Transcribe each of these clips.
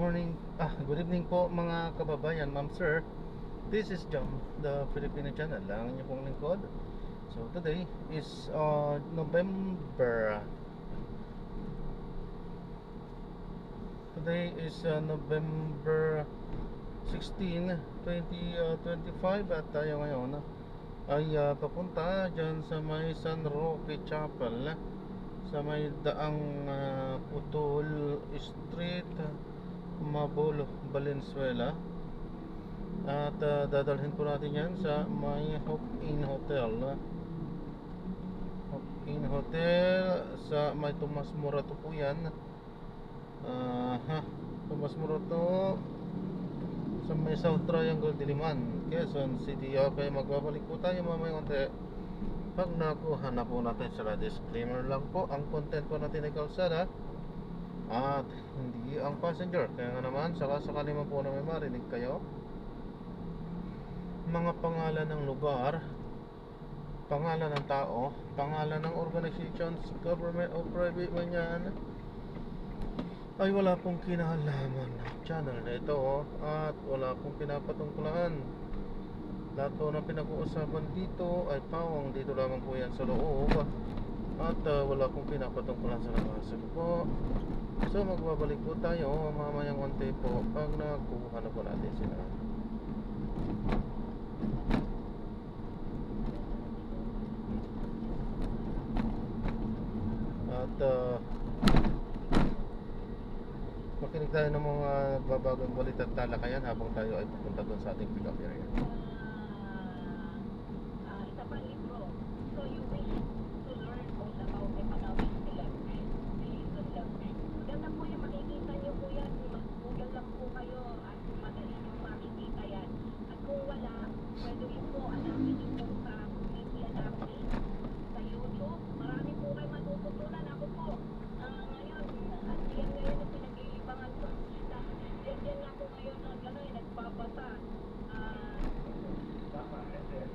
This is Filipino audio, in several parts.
morning, good evening po mga kababayan, ma'am sir. This is Jom, the Filipino channel, lang niyo pong lingkod. So today is November. Today is November 16, 2025 at tayo ngayon ay papunta dyan sa may San Roque Chapel sa may daang Putol Street, Mabolo, Valenzuela. At dadalhin po natin yan sa may Hope Inn Hotel. Hope Inn Hotel sa may Tomas Morato po yan. Tomas Morato sa may South Triangle Diliman, Quezon City. Okay, magbabalik po tayo mamaya konti. Pag nakuha na po natin sila, disclaimer lang po, ang content po natin ay kalsada at hindi ang passenger. Kaya nga naman, sakali man po na may marinig kayo, mga pangalan ng lugar, pangalan ng tao, pangalan ng organizations, government o private man yan, ay wala pong kinalaman ng channel na ito at wala pong pinapatungkulan. Lahat po na pinag-uusapan dito ay pawang dito lamang po yan sa loob at wala pong pinapatungkulan sa labas po. So magbabalik po tayo mamayang konti po pag nakuha na po natin sila. At makinig tayo ng mga babagong balita at talakayan habang tayo ay pupunta doon sa ating pick-up area. Isa pa libro. So you wish to learn all about economic development. Ganda po yung makikita nyo po yan. Mag-google lang po kayo at madali nyo makikita yan. At kung wala, pwede rin po alamin nyo po sa community adapting sa YouTube. Marami po kayo matututunan. Ako po, ngayon, at yan ngayon yung pinag-iibangan ko. Diyan nga po ngayon nagbabasa. Tama, and then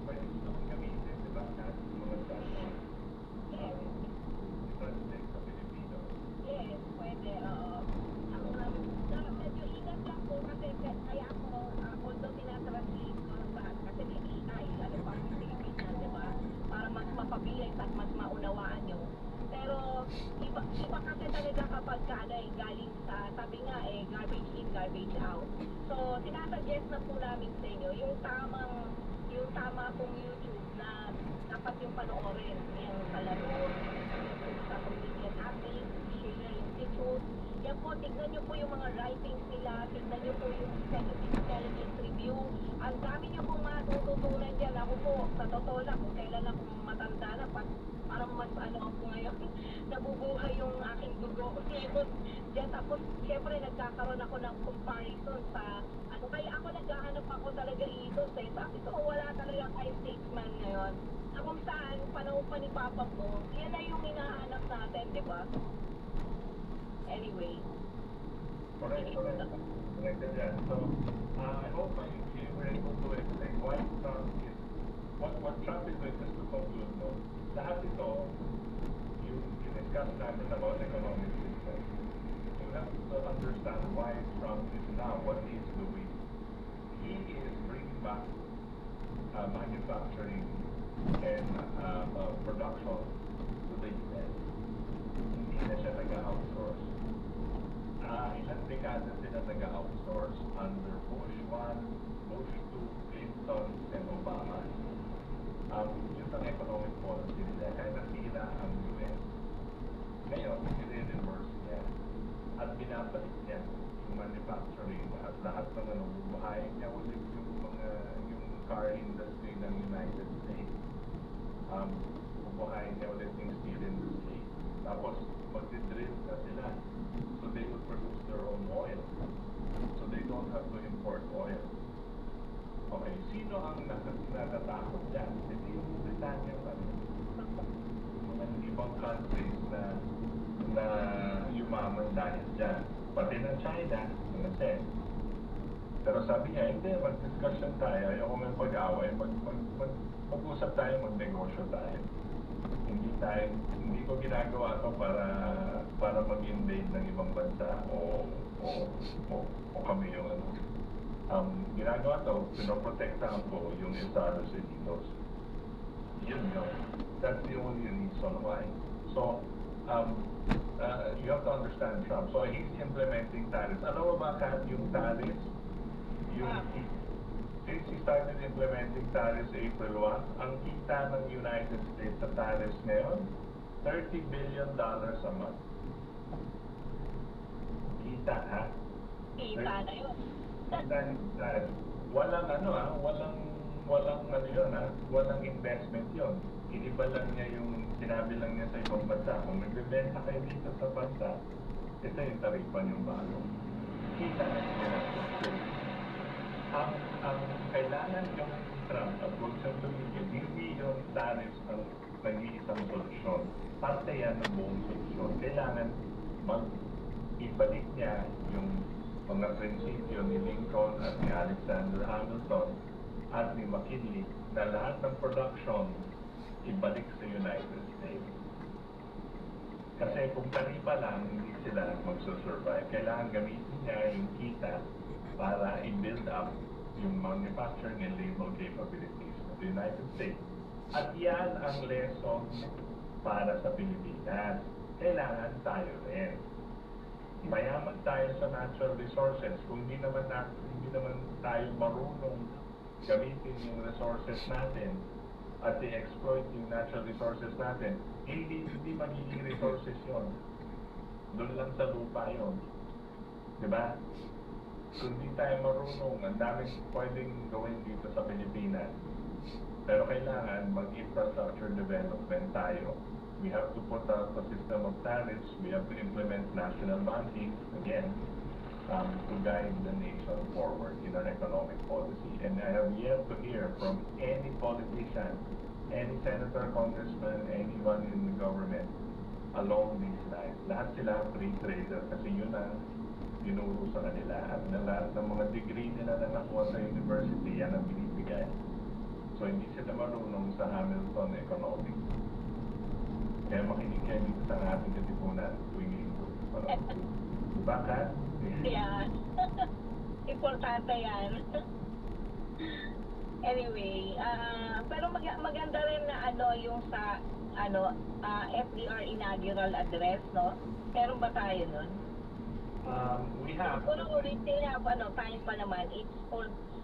pwede gusto kong gamitin, di ba, kahit mga channel, translate sa Filipino. Yes, pwede. Medyo ingat lang po kasi kaya ako, although tinatranslate ko sa kasi may AI, ano pa ang Filipino, di ba? Para mas mapabilis at mas maunawaan nyo. Pero iba kasi talaga kapag galing sa, sabi nga garbage in, garbage out. So, sinasuggest na po namin sa inyo yung tama pong YouTube na dapat yung panoorin. Yung sa Laroon, sa Comedian Abbey, Sheila Institute. Yan po, tignan nyo po yung mga writings nila, tignan nyo po yung intelligence review. Ang dami nyo pong matututunan dyan. Ako po, sa totoo lang, kung kailan ako matanda na, parang mas ako ngayon, nabubuhay yung aking dugo. Diyan, tapos, syempre, nagkakaroon ako ng comparison sa, kaya ako naghahanap ako talaga isos sabi ko, wala talaga kay statesman ngayon. Na kung saan, panahon pa ni Papa mo, yan na yung hinahanap natin, di ba? Anyway. Correct. So, I hope you were able to explain why Trump is, what Trump is doing, just to conclude, no? Lahat ito, yung discuss natin about economic system. You have to understand why Trump is now what he is doing. He is bringing back manufacturing and production to the US. Hindi na siya nag-outsource. Ilang dekada sila nag-outsource under Bush 1, Bush 2, Clinton, and Obama. Yun ang economic policy nila. Kaya nasira ang US. Ngayon, i-reverse niya at binabalik niya yung manufacturing at lahat ng buhay niya ulit yung car industry ng United States. Buhay niya ulit yung steel industry. Tapos, magdidrill na sila. So they will produce their own oil. So they don't have to import oil. Okay, sino ang natatakot dyan? Hindi yung Britannia pa. Mga ibang countries na yumaman dahil dyan. Pati ng China, kasi. Pero sabi niya, hindi, mag-discussion tayo. Ayoko may pag-away. Mag-usap tayo, mag-negosyo tayo. Hindi ko ginagawa ito para mag-invade ng ibang bansa o o kami yung ano. Ginagawa to, pinoprotektahan ko yung Estados Unidos. Yun. That's the only reason why. So, you have to understand Trump. So, he's implementing tariffs. Alam mo ba yung tariffs? Since he started implementing tariffs April 1, ang kita ng United States sa tariffs ngayon, $30 billion a month. Kita, ha? Kita na yun. Walang walang investment yon. Iniba lang niya yung, sinabi lang niya sa ibang bansa. Kung nagbebenta kayo dito sa bansa, ito yung taripa niyong bago. Kita na niya. Ang kailangan yung Trump at huwag siyang tumigil, hindi yung tariffs ang nag-iisang solusyon. Parte yan ng buong solusyon. Kailangan ibalik niya yung mga prinsipyo ni Lincoln at ni Alexander Hamilton at ni McKinley na lahat ng production ibalik sa United States. Kasi kung taripa lang, hindi sila magsusurvive. Kailangan gamitin niya yung kita para i-build up yung manufacturing and labor capabilities of the United States. At yan ang lesson para sa Pilipinas. Kailangan tayo rin. Mayaman tayo sa natural resources. Kung hindi naman tayo marunong gamitin yung resources natin at i-exploit yung natural resources natin, hindi magiging resources yon. Doon lang sa lupa yon. Diba? Kung hindi tayo marunong, ang daming pwedeng gawin dito sa Pilipinas. Pero kailangan mag-infrastructure development tayo. We have to put out a system of tariffs. We have to implement national banking, again, to guide the nation forward in our economic policy. And I have yet to hear from any politician, any senator, congressman, anyone in the government along these lines. Lahat sila free trader kasi yun ang tinuro sa kanila. At na lahat ng mga degree nila na nakuha sa university, yan ang binibigay. So hindi sila marunong sa Hamilton economics. Kaya makinig kayo dito sa ating katipunan tuwing linggo. Diba, Kat? Yan. Importante yan. Anyway, pero maganda rin na yung sa FDR inaugural address, no? Meron ba tayo nun? We have. Pero we still have time pa naman. It's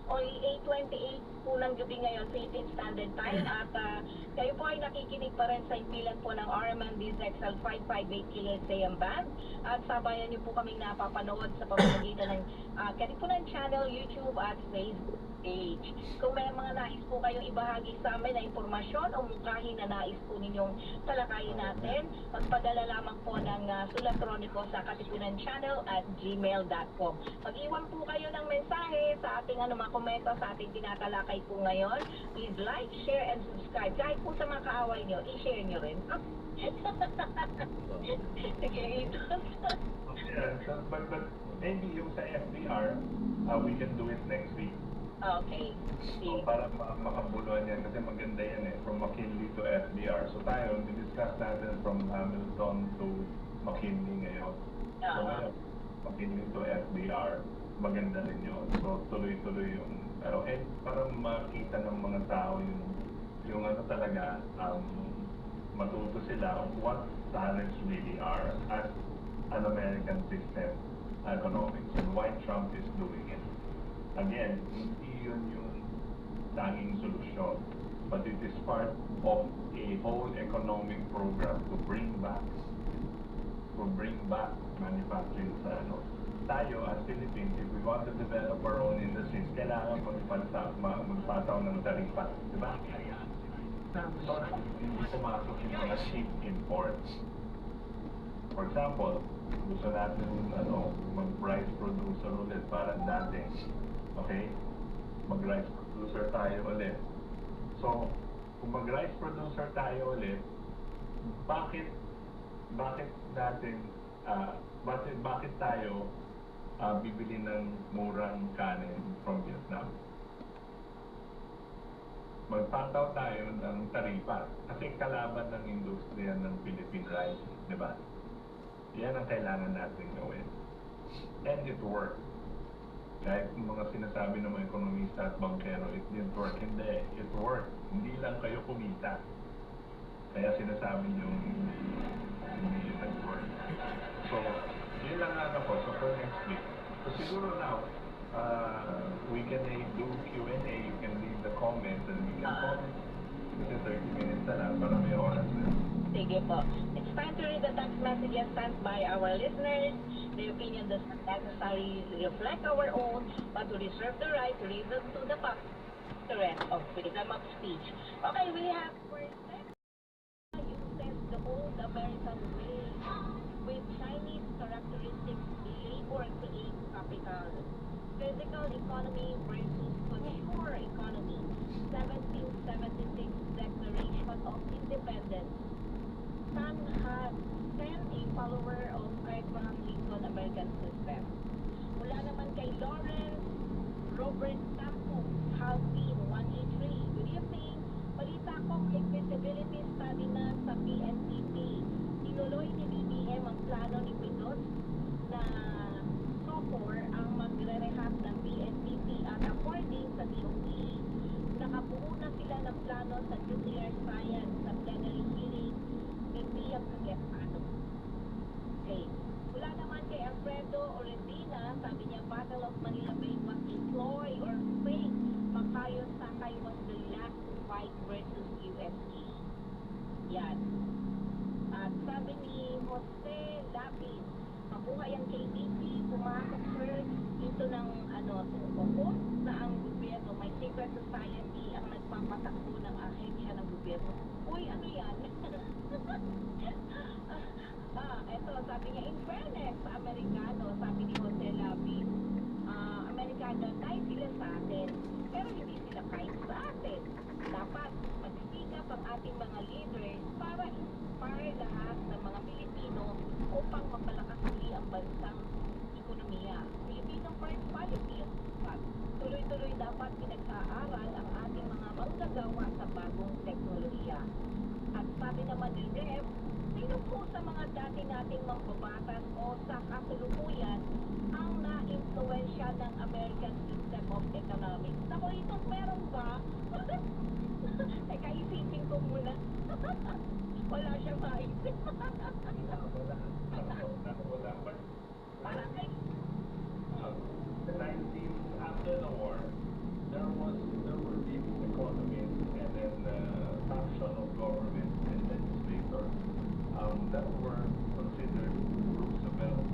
only 8:28 po ng gabi ngayon, Philippine Standard Time. At kayo po ay nakikinig pa rin sa impilan po ng RMN DZXL 558 KSAM Band. At sabayan niyo po kaming napapanood sa pamamagitan ng Katipunan Channel, YouTube at Facebook page. Kung may mga nais po kayong ibahagi sa amin na impormasyon o mungkahi na nais po ninyong talakayin natin, magpadala lamang po ng sulat kroniko sa Katipunan Channel at gmail.com. Mag-iwan po kayo ng mensahe sa ating mga komento sa ating tinatalakay po ngayon. Please like, share, and subscribe. Kahit po sa mga kaaway nyo, i-share nyo rin. Sige, ito. But maybe yung sa FDR, we can do it next week. Okay. So, para makabuluhan yan, kasi maganda yan from McKinley to FDR. So tayo, discuss natin from Hamilton to McKinley ngayon. So ngayon, McKinley to FDR, maganda rin yun. So tuloy-tuloy yung, para makita ng mga tao yung talaga, matuto sila of what tariffs really are as an American system economics and why Trump is doing it. Again, hindi yun yung tanging solusyon, but it is part of a whole economic program to bring back manufacturing sa Tayo as Philippines, if we want to develop our own industries, kailangan magpataw ng taripa, di ba? So, hindi pumasok yung mga cheap imports. For example, gusto natin mag-rice producer ulit para dati. Okay? Mag-rice producer tayo ulit. So, kung mag-rice producer tayo ulit, bakit tayo bibili ng murang kanin from Vietnam? Magpataw tayo ng taripa kasi kalaban ng industriya ng Philippine rice, di ba? Yan ang kailangan natin gawin. And it worked. Kahit yung mga sinasabi ng mga ekonomista at bankero, it didn't work. Hindi, it worked. Hindi lang kayo kumita. Kaya sinasabi nyo, hindi nag-work. So, yun lang ano po. So, for next week. So, siguro now, we can do Q&A. You can leave the comments and we can comment. Kasi 30 minutes na lang para may oras na. Sige po. It's time to read the text messages sent by our listeners. The opinion does not necessarily reflect our own, but we reserve the right to listen to the rest of freedom of speech. Okay, we have first uses the old American way with Chinese characteristics, labor creates capital. Physical economy versus consumer economy. 1776 Declaration of Independence. Sun had been a follower of Abraham Lincoln American system. Mula naman kay Lawrence Robert Tampo, Halpin 183. Good evening. Balita ko may feasibility study na sa PNPP. Tinuloy ni BBM ang plano ni Pindot na SOCOR ang magre-rehab ng PNPP at according sa DOE, nakabuo na sila ng plano sa nuclear science sa plenary hearing ng Biyang Cayetano. Okay. Mula naman kay Alfredo Orendina, sabi niya, Battle of Manila Bay was a ploy or fake. Macayo Sakay was the last to fight versus USA. Yan. At sabi ni Jose Lapis, mabuhay ang KBP, pumasok sir ito ng tungkol na ang gobyerno, may secret society ang nagpapatakbo ng ahensya ng gobyerno. Uy, ano yan? Eto, sabi niya, in fairness sa Amerikano, sabi ni Jose Lapis, Amerikano, nice sila sa atin, pero hindi sila kind sa atin. Dapat mag-speak up ang ating mga leaders para inspire lahat ng mga Pilipino upang mapalakas uli ang bansang ekonomiya. Filipino first policy. At tuloy-tuloy dapat pinag-aaral ang ating mga manggagawa sa bagong teknolohiya. At sabi naman ni Rev, sino po sa mga dati nating mambabatas o sa kasulukuyan ang na-influensya ng American System of Economics? Ako ito, meron ba? Teka, isipin ko muna. Wala siyang maisip. Wala. But Parang kay the 90s, after the war, there were these economists and then faction of government and legislators that were considered Roosevelt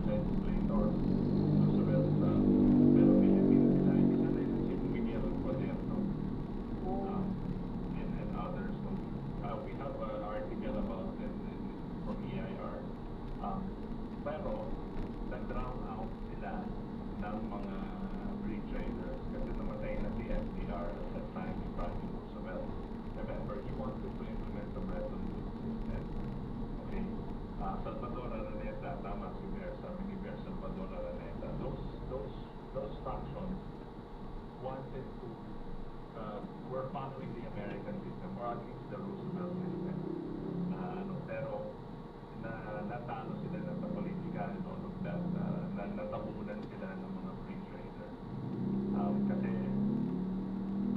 legislators, Roosevelt's fellow Philippine side. Isa na yun si Miguel Cuaderno and others. We have an article about it from EIR. Pero nag-drown out sila ng mga free traders kasi namatay na si FDR at that time ni Franklin Roosevelt. Remember, he wanted to implement the Bretton Woods system. Okay? Salvador Araneta, tama si Bear, sabi ni Bear, Salvador Araneta. Those factions wanted to, were following the American system, or at least the Roosevelt system. Pero natalo sila sa politika and all of that, natabunan sila ng mga free traders. Kasi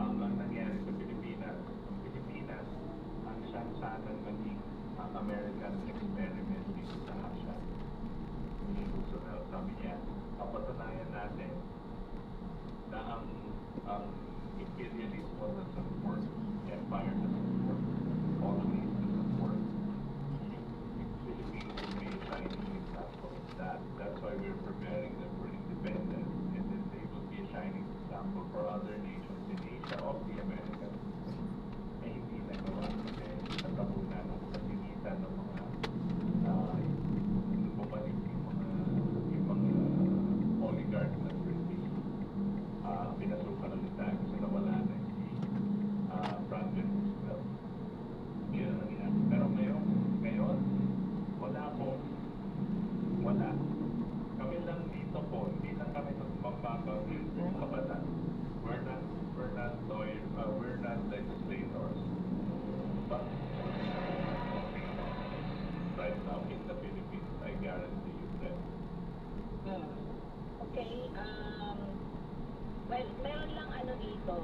ang nangyari sa Pilipinas, ang siyang sanang maging American experiment dito sa Asia. Ni Roosevelt, sabi niya, papatunayan natin na ang imperialismo na support, empire na support, colonies na support, Philippines will be a shining example of that. That's why we're preparing them for independence, and then they will be a shining example for other nations in Asia of the Americans. Eh, hindi nagawa kasi natabunan ang kasinitan ng mga bumalik yung mga oligarch na British. Pinasukan ulit tayo kasi nawala na si Franklin Roosevelt. Yun ang nangyari. Pero ngayon, wala. Kami lang dito po, hindi lang kami nagmamabang yung kabataan. We're not lawyers, we're Actually, well, meron lang ano dito,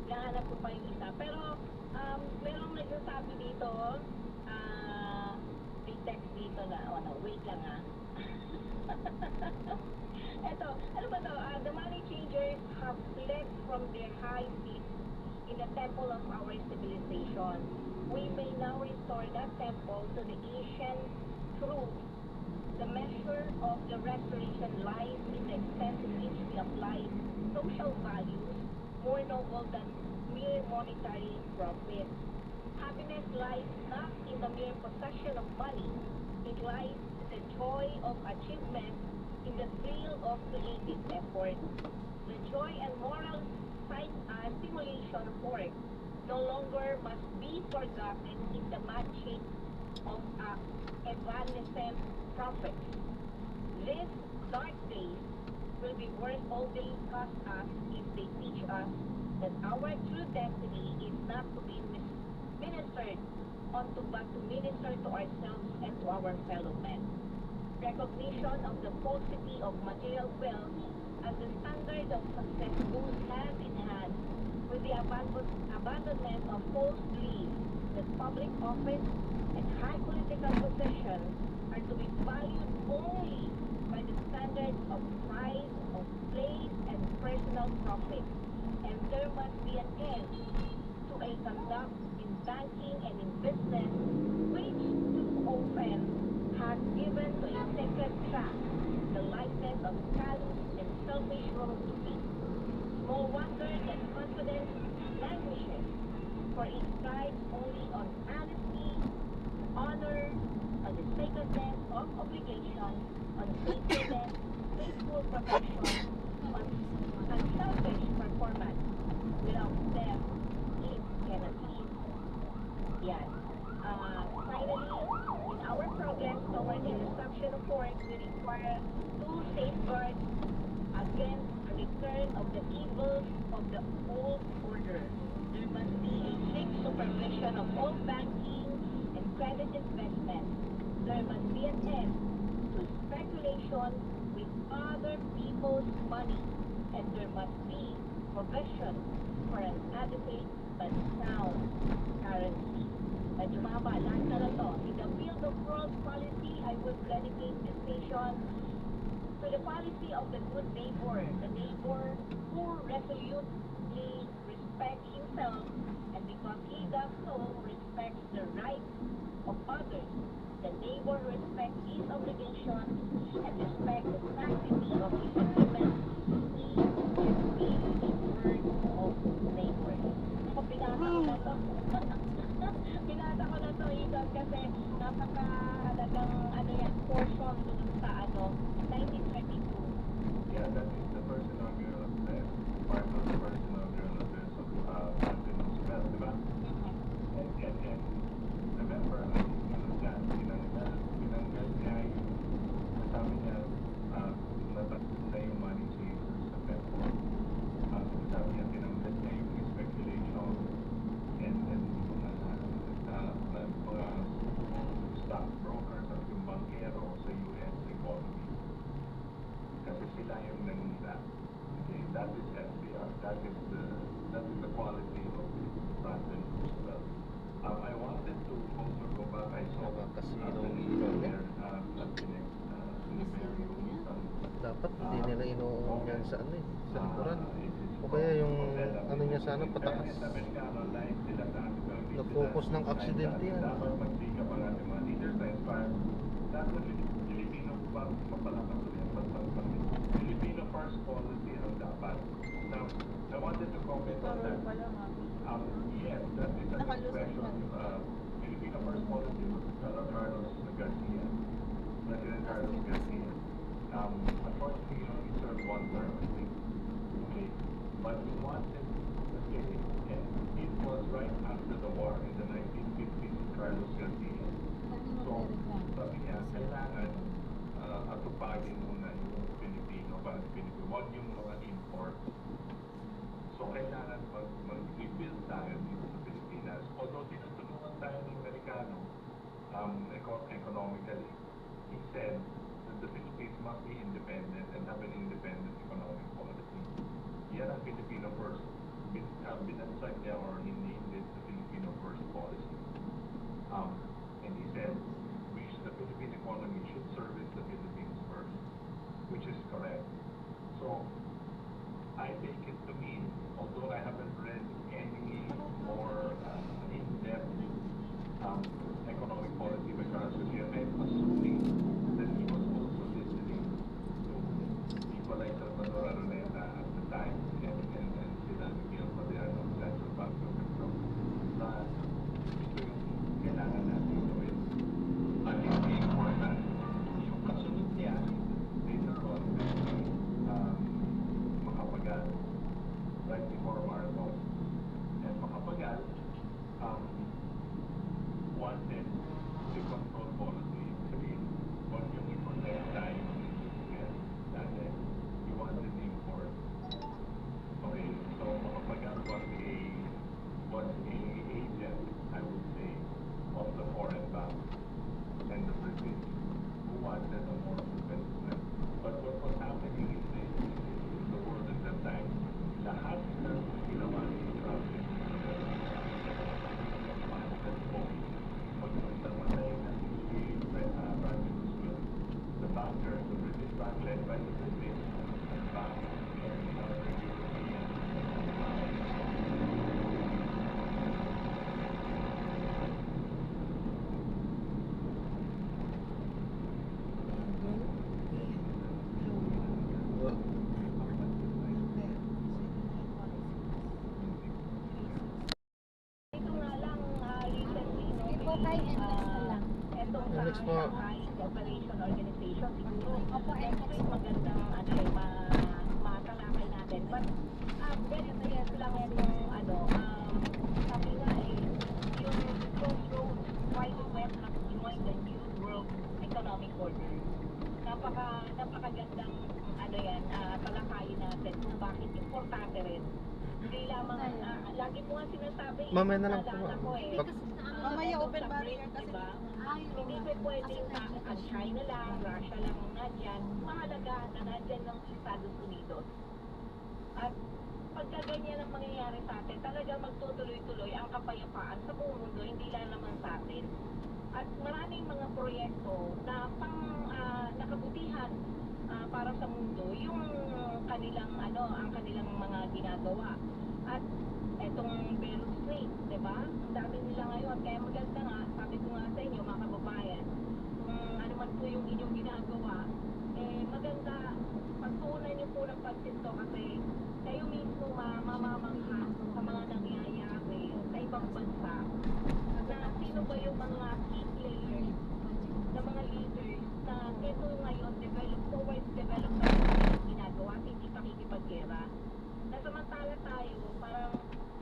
nahanap ko pa yung isa. Pero, merong nagsasabi dito, may text dito na, no, wait lang Eto, ano ba to? The money changers have fled from their high seats in the temple of our civilization. We may now restore that temple to the ancient truth. The measure of the restoration lies in the extent to which we apply social values more noble than mere monetary profit. Happiness lies not in the mere possession of money. It lies in the joy of achievement, in the thrill of creative effort. The joy and moral stimulation for it no longer must be forgotten in the magic of evanescent profits. These dark days will be worth all they cost us if they teach us that our true destiny is not to be ministered unto but to minister to ourselves and to our fellow men. Recognition of the paucity of material wealth as the standard of success goes hand in hand with the abandonment of false belief that public office and high political positions are to be valued only by the standards of pride, of place, and personal profit. And there must be an end to a conduct in banking and in business which too often has given to a sacred trust the likeness of callous and selfish role to be. Small wonder that confidence languishes, for it thrives only on honesty, honor, on the sacredness of obligation, on faithfulness, faithful protection, on unselfish performance. Without them, it cannot live. Yan. Finally, in our progress toward a resumption of work, we require two safeguards against a return of the evils of the old order. There must be a strict supervision of all banking and credit investments. There must be an end to speculation with other people's money, and there must be provision for an adequate but sound currency. Medyo mahaba, lahat na to. In the field of world policy, I would dedicate this nation to the policy of the good neighbor, the neighbor who resolutely respects himself, and because he does so, respects the rights of others. The neighbor respects his obligations and respects the sanctity of his agreement. He is a word of neighbor. Ako, binasa ko na to. Binasa ko na to, Ethan, kasi napaka-halagang portion dun sa 1932. Yeah, that is the personal girl affairs, part of the personal girl affairs of Franklin Roosevelt, diba? And remember, pinanggal niya yung, sabi niya, natakot na yung money chasers sa temple. Sabi niya, pinanggal niya yung speculation and mga stockbrokers at yung bankero sa US economy. Kasi sila yung nanginda. Okay, that is FDR. That is the quality of Franklin Roosevelt. I wanted to also go back. I saw Nakasinong ilaw niya. Dapat hindi nila inuong yan sa sa likuran. O kaya yung niya sana patakas. Nag-focus ng aksidente yan. Dapat magsikap ang ating mga leaders na inspire. Dapat Filipino pa mapalakas ulit ang bansang kami. Filipino first policy ang dapat. Now, I wanted to comment on that. Yes, that is an expression. Filipino first policy was Carlos Garcia. President Carlos Garcia. Unfortunately, he only served one term, I think. Okay. But he wanted, okay, and it was right after the war in the 1950s with Carlos Garcia. So, sabi niya, kailangan atupagin muna yung Pilipino, huwag yung mga import. So, kailangan mag-rebuild tayo dito sa Pilipinas. Although tinutulungan tayo ng Amerikano economically, he said that the Philippines must be independent. binansag niya or he named it the Filipino First Policy. And he said, the Philippine economy should service the Philippines first, which is correct. So, I take it to mean, although I haven't read any more in-depth economic policy by Carlos Garcia, I'm assuming that he was also listening to people like Salvador Araneta at the time and sila Miguel Padilla of Central Bank of Metro na ito yung kailangan natin gawin. At hindi important, yung kasunod niya later on Macapagal, right before Marcos. And Macapagal wanted the control policy. Sabihin, huwag yung i-protect tayo dati. He wanted the import. Okay, so Macapagal was a agent, I would say, of the foreign bank and the British who wanted a more open system. But what was happening in the world at that time, lahat ng ginawa ni Trump pagpagtamatay ng Prime Roosevelt, the bankers, the British bank led by the British bank and other European Ito nga lang, recently, no, Ito kay Endless na lang. etong sa Next po. Shanghai Cooperation Organization, siguro next week magandang matalakay natin. But, very brief lang itong, sabi nga yung Crossroads, why the West has joined the New World Economic Order. Napakagandang, talakayin natin kung bakit importante rin. Hindi lamang, lagi mo nga sinasabi, Mamaya na lang po. naalala ko Pag- Mamaya Nandun open sa barrier BRICS, kasi diba? Ay, Hindi pa pwedeng ang China lang, Russia lang ang nandyan. Mahalaga na nandyan ng Estados Unidos. At pagka ganyan ang mangyayari sa atin, talagang magtutuloy-tuloy ang kapayapaan sa buong mundo, hindi lang naman sa atin. At maraming mga proyekto na nakabutihan para sa mundo, yung ang kanilang mga ginagawa. At etong Bering Strait, di ba? Ang dami nila ngayon. Kaya maganda nga, sabi ko nga sa inyo, mga kababayan, kung ano man po yung inyong ginagawa, maganda, pagtuunan niyo po ng pansin to kasi kayo mismo mamamangha sa mga nangyayari sa ibang bansa na sino ba yung mga key players na mga leaders na ito ngayon towards development na ginagawa at hindi pakikipaggera. Na samantala tayo, parang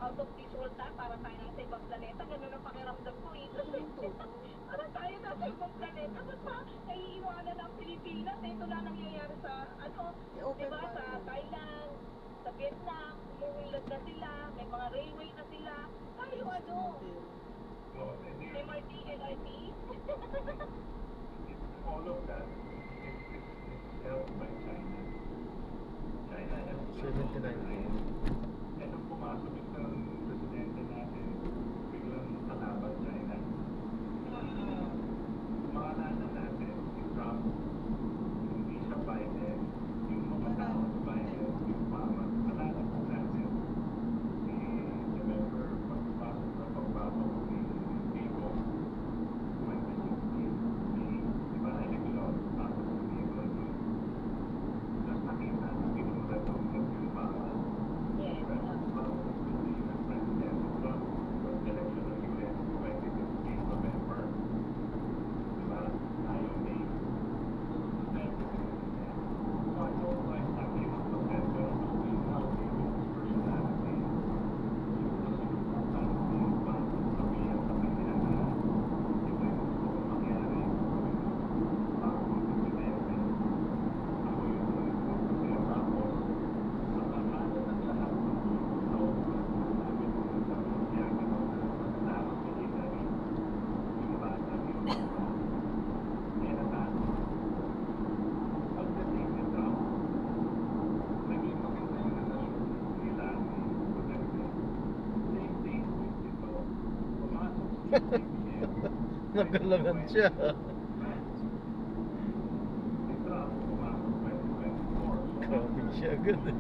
out of this world na, para tayo nasa ibang planeta, ganun ang pakiramdam ko eh. Parang tayo nasa ibang planeta, ba't pa naiiwanan ang Pilipinas? Ito na nangyayari sa, diba, sa Thailand, sa Vietnam, umuulad na sila, may mga railway na sila. Tayo MRT, LRT. all of that is held by China. China has 79. And nung pumasok yung presidente natin, biglang kalaban China. Maalala natin, si Trump, hindi siya Biden, yung mga tao sa Biden, yung farmer, alala po natin, si November, pagpasok ni Vigo, 2016, di ba, eleksyon, tapos si Vigo yun. Tapos nakita, binura daw yung farmer. Yes. Nagalangan siya. Grabe siya agad eh.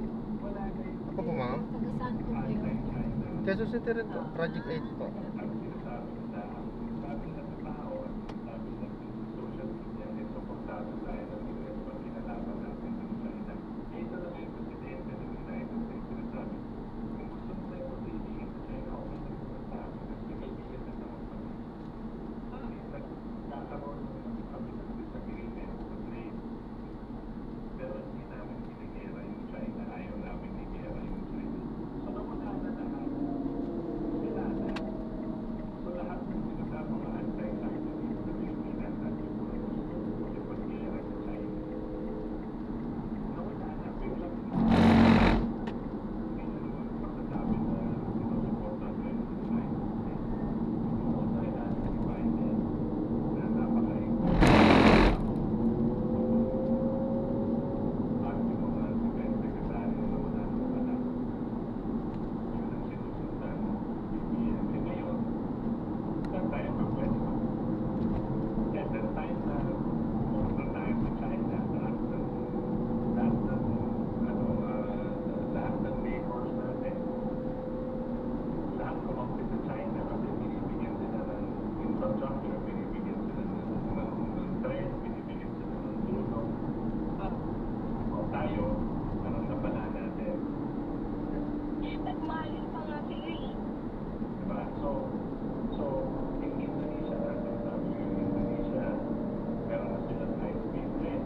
Saan po kayo? Ako po ma'am? Taga saan po kayo? Quezon City rin po. Project 8 po. Pero hindi namin pinigera yung China, ayaw namin igera yung China. So nawala na lahat. Sila na. So lahat ng sinasabi mga anti-China dito sa Pilipinas at yung mga gusto makipag-gera sa China. Nawala na, biglang hindi na naman masasabi na sinusuportan tayo ng China. Kung tayo natin si Biden na napaka-important. At yung mga defense secretary na wala nang wala, yun ang sinusundan ng BBM. Eh ngayon, saan tayo magpwesto? At that time na pumunta tayo sa China, lahat ng neighbors natin, lahat kumapit sa China kasi binibigyan sila ng infrastructure, binibigyan sila ng train, binibigyan sila ng tulong. O tayo, anong napala natin? Nagmahal pa nga sila eh. Diba? So, yung Indonesia natin, sabi yung Indonesia, meron na silang high-speed train.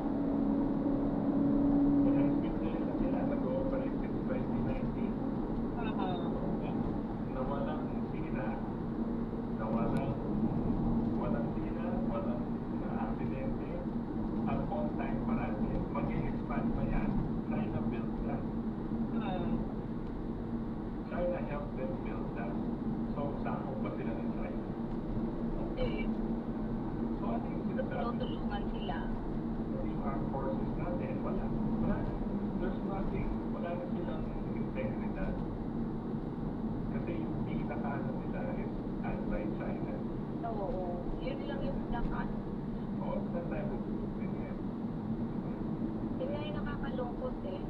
May high-speed train na sila, nag-ooperate since 2019. Nawalang sira, walang sira, walang aksidente. At on time parati, mag-i-expand pa yan. China built that. China helped them build that. So, sakop pa sila ng China. Eh, So, ano yung sinasabi? tutulungan sila. Yung armed forces natin, wala. There's nothing. Wala na silang integridad. Kasi yung pinaka-ano nila is anti-China. Oo, yun lang yung lakas. O, saan tayo tutulungin yan? Yun nga yung nakakalungkot eh.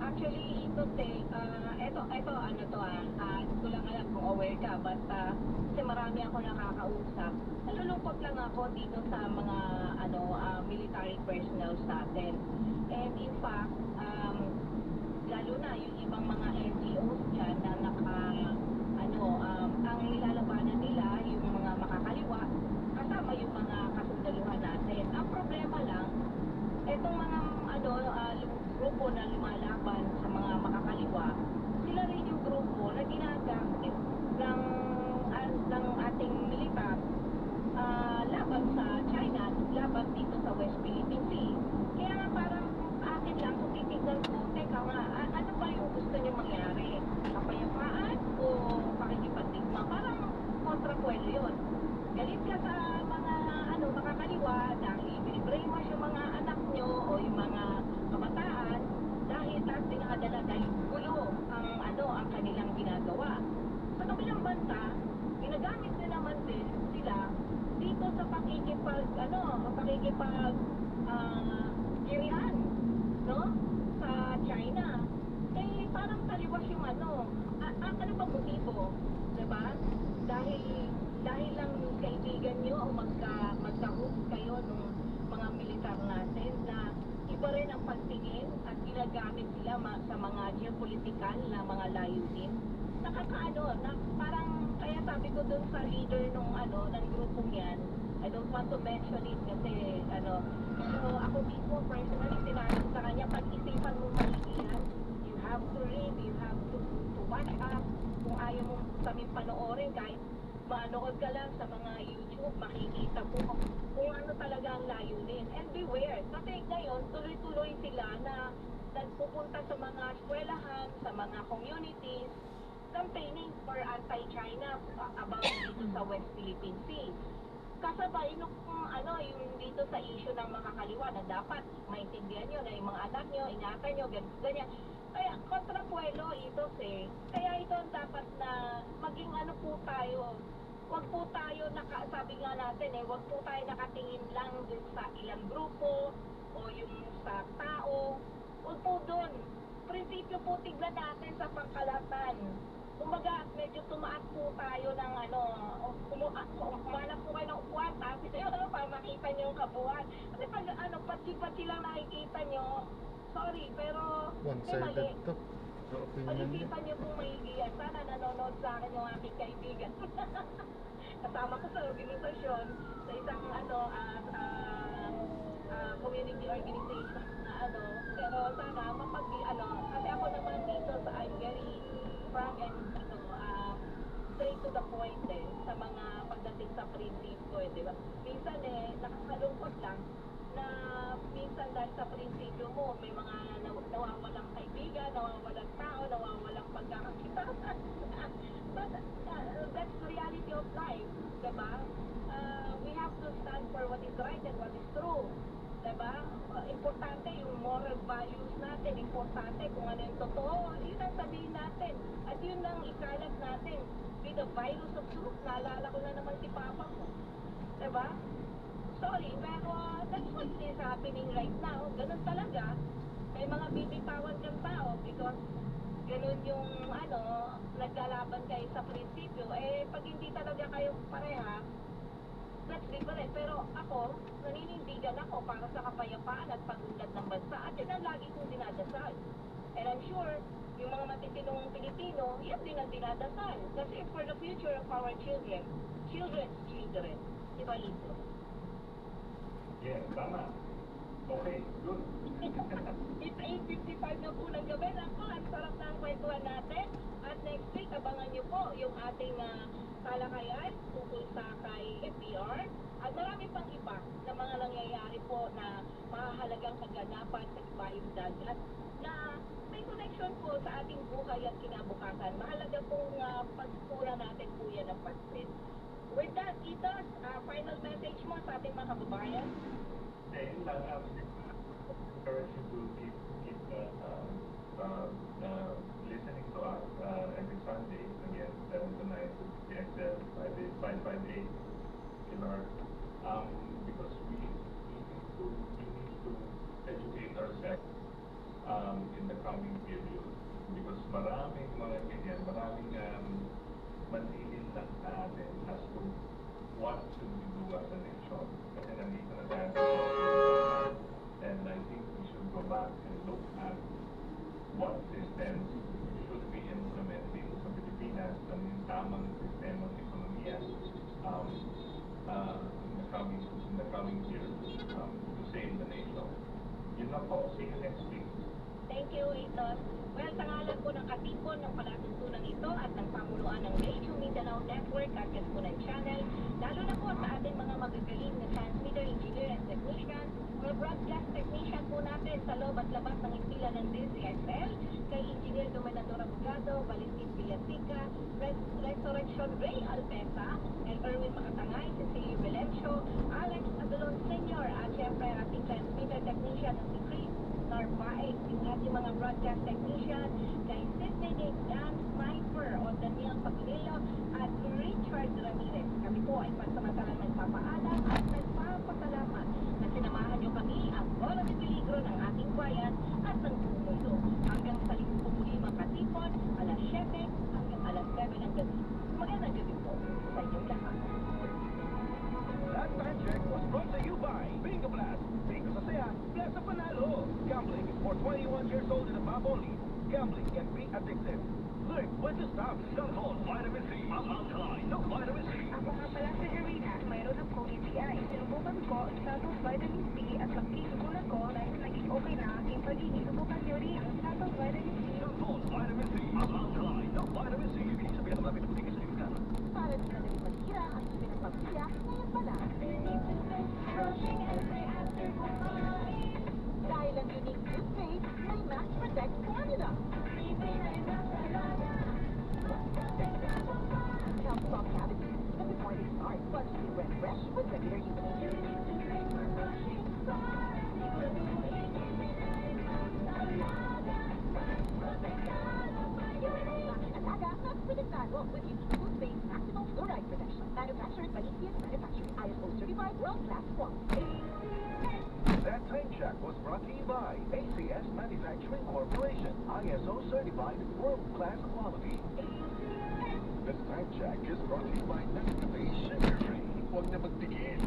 Actually, ito ano to hindi ko lang alam kung aware ka, basta kasi marami ako nakakausap. Nalulungkot lang ako dito sa mga military personnel sa atin. And in fact, lalo na yung ibang mga NGOs dyan na ang nilalabanan nila yung mga makakaliwa, kasama yung mga kasundaluhan natin. Ang problema lang, etong mga grupo na lumalaban sa mga makakaliwa, sila rin yung grupo na ginagamit ng ating militar laban sa China, laban dito sa West Philippine Sea. Kaya nga parang akin lang kung titignan ko, teka nga, ano ba yung gusto niyo mangyari? Kapayapaan o pakikipagdigma? Parang kontrapuelo yun. Galit ka sa mga makakaliwa dahil binibrainwash yung mga anak nyo o yung mga kabataan dahil lahat pinakadala dahil gulo ang kanilang ginagawa. Sa kabilang banda, ginagamit na naman din sila dito sa kirian, no? Sa China. Eh, parang taliwas yung ano ba motibo? Diba? Dahil lang kaibigan nyo o magka-hook kayo ng mga militar natin na iba rin ang pagtingin at ginagamit sila sa mga geopolitical na mga layunin. Nakakaano, na parang, kaya sabi ko dun sa leader ng grupong yan, I don't want to mention it kasi so ako mismo personally sinabi sa kanya, pag-isipan mo maigi yan, you have to read, you have to watch up, kung ayaw mo kami panoorin kahit Manood ka lang sa mga YouTube, makikita po kung ano talaga ang layunin. And beware, kasi ngayon, tuloy-tuloy sila na nagpupunta sa mga eskwelahan, sa mga communities, campaigning for anti-China about dito sa West Philippine Sea. Kasabay nung yung dito sa issue ng makakaliwa na dapat maintindihan nyo na yung mga anak nyo, ingatan nyo, ganyan. Kaya kontrapuelo ito kaya ito ang dapat na maging po tayo. Huwag po tayo sabi nga natin huwag po tayo nakatingin lang dun sa ilang grupo o yung sa tao. Huwag po dun. Prinsipyo po tignan natin sa pangkalahatan. Kumbaga, medyo tumaas po tayo ng umanap po kayo ng upuan, tapos para makita nyo yung kabuuan. Kasi pag patsi-patsi lang nakikita nyo, sorry, pero One-sided to. Sa opinion niya. pag-isipan nyo pong maigi yan. Sana nanonood sa akin yung aking kaibigan. Kasama ko sa organisasyon, sa isang community organization na pero sana kasi ako naman dito sa I'm very frank and straight to the point sa mga pagdating sa prinsipyo di ba? Minsan nakakalungkot lang na minsan dahil sa prinsipyo mo may mga nawawalang kaibigan, nawawalang tao, nawawalang pagkakakita. But that's the reality of life, diba? We have to stand for what is right and what is true. Diba? Importante yung moral values natin, importante kung ano yung totoo, yun ang sabihin natin. At yun ang ikalat natin. With the virus of truth, naalala ko na naman si Papa ko. Diba? Sorry, pero that's what is happening right now. Ganun talaga. May mga bibitawan kang tao because ganun yung naglalaban kayo sa prinsipyo. Pag hindi talaga kayo pareha, that's different. Pero ako, naninindigan ako para sa kapayapaan at pag-unlad ng bansa. At yun ang lagi kong dinadasal. And I'm sure, yung mga matitinong Pilipino, yan din ang dinadasal. Kasi for the future of our children, children's children. Diba, Lito? Yeah, tama. Okay, good. It's 8:55 na po ng gabi. Ako, ang sarap na ang kwentuhan natin. At next week, abangan nyo po yung ating talakayan tungkol sa kay FDR. At marami pang iba na mga nangyayari po na mahahalagang kaganapan sa ibayong dagat na may connection po sa ating buhay at kinabukasan. Mahalaga pong pagpura natin po yan ng pansin. With that, Itos, final message mo sa ating mga kababayan? Then, encourage you to keep listening to us every Sunday, again, 7 to 9 to PXL 558 kHz. Because we need to educate ourselves in the coming period. Because maraming mga ganyan, maraming manilin lang natin as to what should we do as a nation. Kasi nandito na tayo sa and I think we should go back and look at what systems should be implementing sa Pilipinas na yung tamang sistema ng ekonomiya in the coming years to save the nation. Yun na po. See you next week. Thank you, Itos. Well, sa ngalan po ng katipon ng palatuntunan ito at ng pamunuan ng Radio Mindanao Network at Kaspunan Channel, lalo na po sa ating mga magagaling na transmitter, engineer and technician, mga broadcast technician po natin sa loob at labas ng impila ng DCSL, kay Engineer Dominador Abogado, Valentin Villatica, Resurrection Ray Alpesa, and Erwin Makatangay, Cecilia Belencio, Alex Adolon Sr. at syempre ating transmitter technician ng si Chris Narvaez, yung ating mga broadcast technician, kay Sidney Dan Sniper o Daniel Paglilo at Richard Ramirez. Kami po ay pansamantalang nagpapaalam at nagpapasalamat na sinamahan nyo kami ang bola de peligro ng ating bayan at ng buong mundo. Hanggang sa linggo po muli mga katipon, alas 7 hanggang alas 9 ng gabi. Magandang gabi po sa inyong lahat. That time check was brought to you by Bingo Blast. Bingo sa saya, blast sa panalo. Gambling is for 21 years old and above only. Gambling can be addictive. Learn when to stop. Sulfol, Vitamin C, ang alkaline ng Vitamin C. Ako nga pala si Jarina, mayroon akong UTI. Sinubukan ko ang Statong Vitamin C at magkisugulan ko dahil naging okay na aking pagiging. Subukan niyo rin ang Statong Vitamin C. Sulfol, Vitamin C, ang alkaline ng Vitamin C. Ibig sabihin ng malapit puti sa Limigana. para di madaling masira ang inyong pinagpamilya ngayon pa lang. Dahil ang unique toothpaste may Max Protect formula. Helps stop cavities even before they start. Plus, clean when fresh with regular use. Max Protectado with unique toothpaste maximum fluoride protection. Manufactured by ACS Manufacturing. ISO certified world-class quality. That time check was brought to you by ACS Manufacturing Corporation. ISO certified world-class quality. This time check is brought to you by Nescafe Sugar Free. Huwag na magtigil.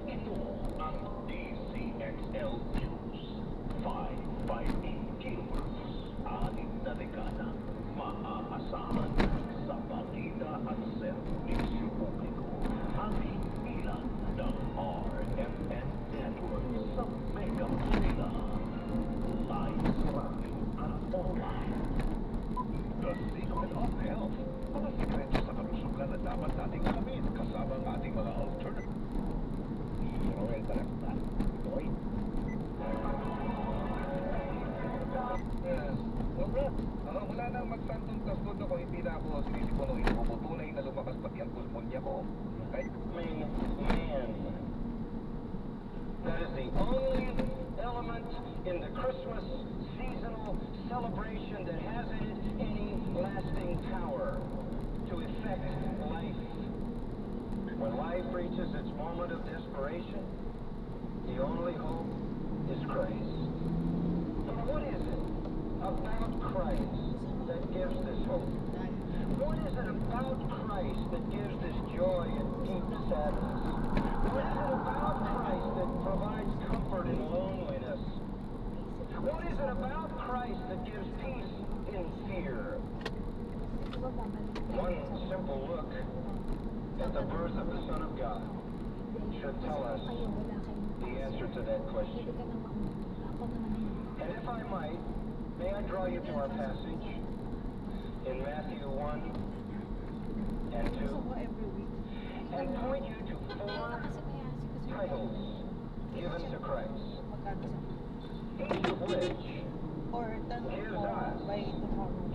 Ito ang DCXL News. 558 kilowatts. 6 na dekada. Maaasahan sa balita at serbisyo publiko. Aming ilan ng RMN Network sa Mega Manila. Live radio at online. The secret of health. Mga sikreto sa kalusugan na dapat nating alamin kasama ang ating mga alternative. Roel Balakta, Boy. Mula nang magsantong kastudo ko, hindi na ako sinisipuno. Inuputunay na lumakas pati ang pulmonya ko. Kahit Man. That is the only element in the Christmas seasonal celebration that has in it any lasting power to affect life. When life reaches its moment of desperation, the only hope is Christ. But what is it about Christ that gives this hope? What is it about Christ that gives this joy and deep sadness? What is it about Christ that provides comfort in loneliness? What is it about Christ that gives peace in fear? One simple look at the birth of the Son of God should tell us the answer to that question. And if I might, may I draw you to our passage in Matthew 1 and 2 and point you to 4 titles given to Christ, each of which gives us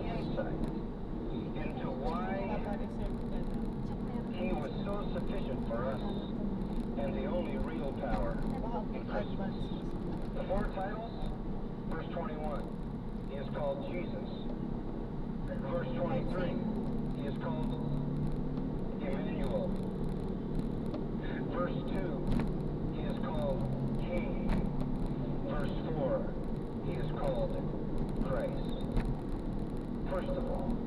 insight into why He was so sufficient for us and the only real power in Christmas. The 4 titles, verse 21, He is called Jesus. Verse 23, He is called Emmanuel. Verse 2, He is called King. Verse 4, He is called Christ. First of all,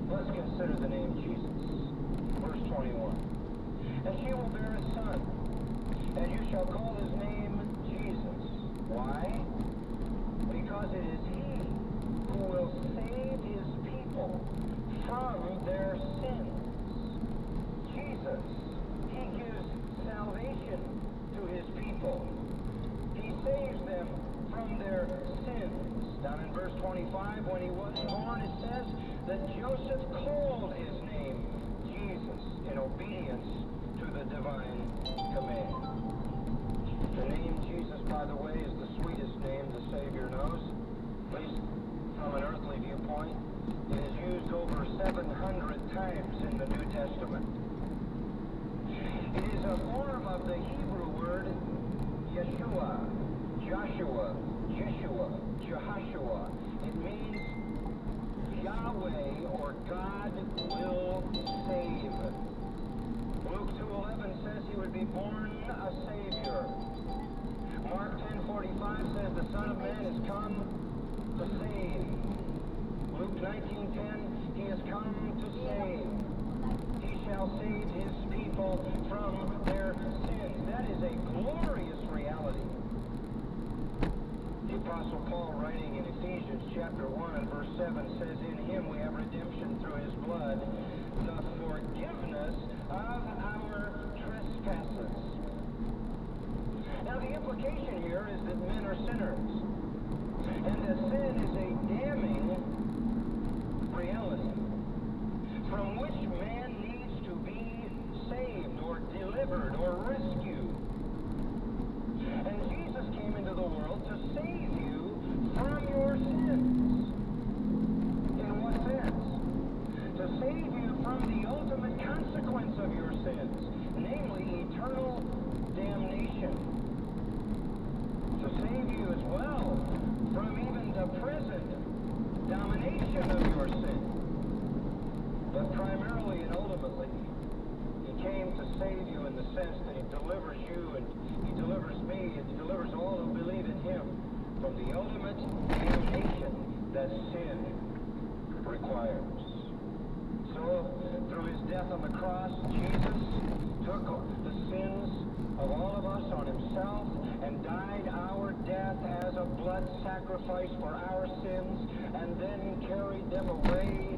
let's consider the name Jesus. Verse 21, and she will bear a son, and you shall call his name Jesus. Why? Because it is He who will save His people from their sins. Jesus, He gives salvation to His people. He saves them from their sins. Down in verse 25, when He was born, it says that Joseph called His name Jesus in obedience to the divine command. The name Jesus, by the way, is the sweetest name the Savior knows, at least from an earthly viewpoint. It is used over 700 times in the New Testament. It is a form of the Hebrew word Yeshua, Joshua, Yeshua, Jehoshua. It means Yahweh or God will save. Luke 2:11 says He would be born a Savior. Mark 10:45 says the Son of Man has come to save. Luke 19:10, He has come to save. He shall save His people from their sins. That is a glorious reality. The Apostle Paul, writing in Ephesians chapter 1 and verse 7, says, in Him we have redemption through His blood, the forgiveness of our trespasses. Now the implication here is that men are sinners, and that sin is a damning reality from which man expiation of your sin. But primarily and ultimately, he came to save you in the sense that he delivers you and he delivers me and he delivers all who believe in him from the ultimate damnation that sin requires. So, through his death on the cross, Jesus took the sins of all of us on himself and died our death as a blood sacrifice for our sins, and then carried them away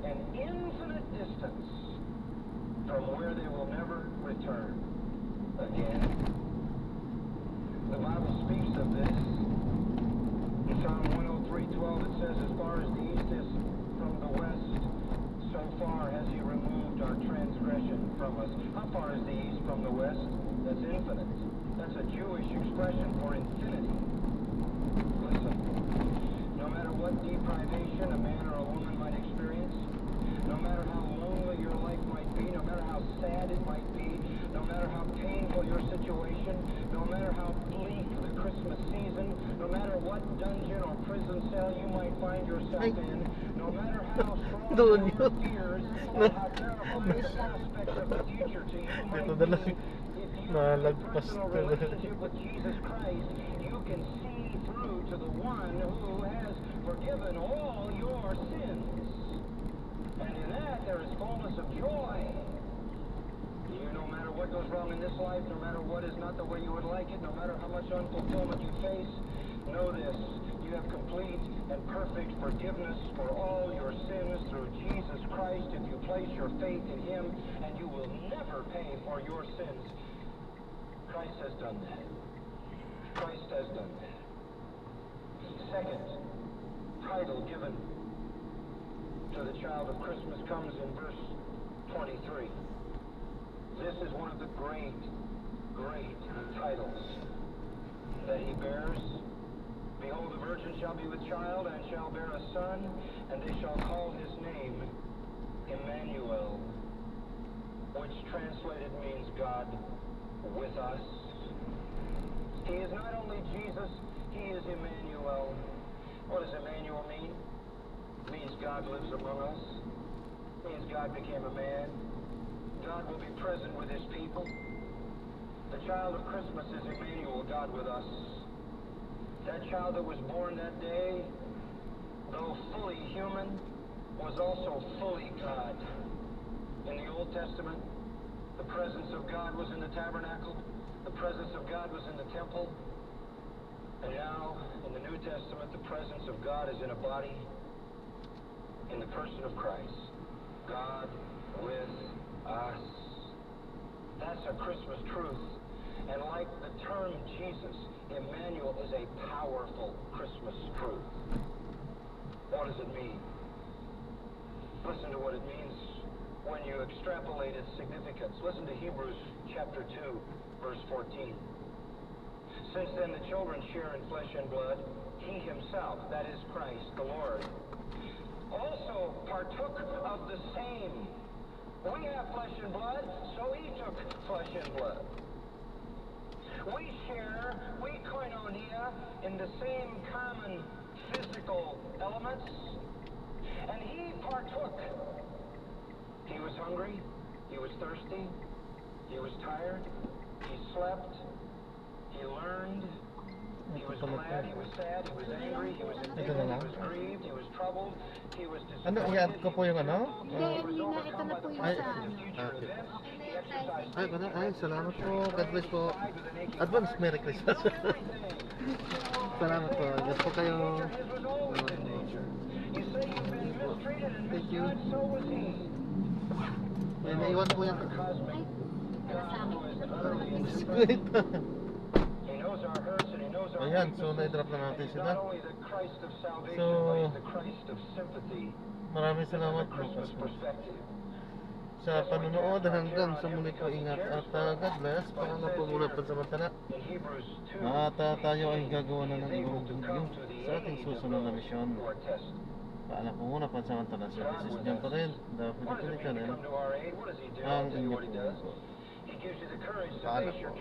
an infinite distance from where they will never return again. The Bible speaks of this. In Psalm 103:12 it says, as far as the east is from the west, so far has he removed our transgression from us. How far is the east from the west? That's infinite. That's a Jewish expression for infinity. Listen, no matter what deprivation a man or a woman might experience, no matter how lonely your life might be, no matter how sad it might be, no matter how painful your situation, no matter how bleak the Christmas season, no matter what dungeon or prison cell you might find yourself in, no matter how strong Doon your yun. fears or how terrible the aspects of the future to you might Dito na lang. be, if you have a Nalagpas personal ka na. relationship with Jesus Christ, you can see through to the one who has forgiven all your sins. And in that there is fullness of joy. You, no matter what goes wrong in this life, no matter what is not the way you would like it, no matter how much unfulfillment you face, know this: you have complete and perfect forgiveness for all your sins through Jesus Christ if you place your faith in him, and you will never pay for your sins. Christ has done that. Christ has done that. Second title given to the child of Christmas comes in verse 23. This is one of the great, great titles that he bears. Behold, the virgin shall be with child, and shall bear a son, and they shall call his name Emmanuel, which translated means God with us. He is not only Jesus, he is Emmanuel. What does Emmanuel mean? It means God lives among us. It means God became a man. God will be present with his people. The child of Christmas is Emmanuel, God with us. That child that was born that day, though fully human, was also fully God. In the Old Testament, the presence of God was in the tabernacle. The presence of God was in the temple. And now, in the New Testament, the presence of God is in a body, in the person of Christ. God with us. That's a Christmas truth. And like the term Jesus, Emmanuel is a powerful Christmas truth. What does it mean? Listen to what it means when you extrapolate its significance. Listen to Hebrews chapter 2, verse 14. Since then the children share in flesh and blood, he himself, that is Christ the Lord, also partook of the same. We have flesh and blood, so he took flesh and blood. We share, we koinonia, in the same common physical elements, and he partook. He was hungry, he was thirsty, he was tired, he slept, he learned, he was glad, he was sad, he was angry, he was indignant, he was grieved, he was troubled, he was disappointed. Ano, i-add ko po yung ano? Hindi na. Ito na po yung Ay, sa ano. okay. Okay na Ay, yan, salamat po. God bless po. Advance Merry Christmas. Salamat po. God po kayo. Thank you. May naiwan po yan. Sweet. Ayan, so na-drop na natin sila. So, maraming salamat po sa panonood. Hanggang sa muli po, ingat at God bless. Pangalawa po muna pansamantala. At tayo ay gagawa na ng ibang video sa ating susunod na misyon. Paalam po muna pansamantala. So this is John pa rin, the Filipino Channel. Ang inyo po. Paalam po.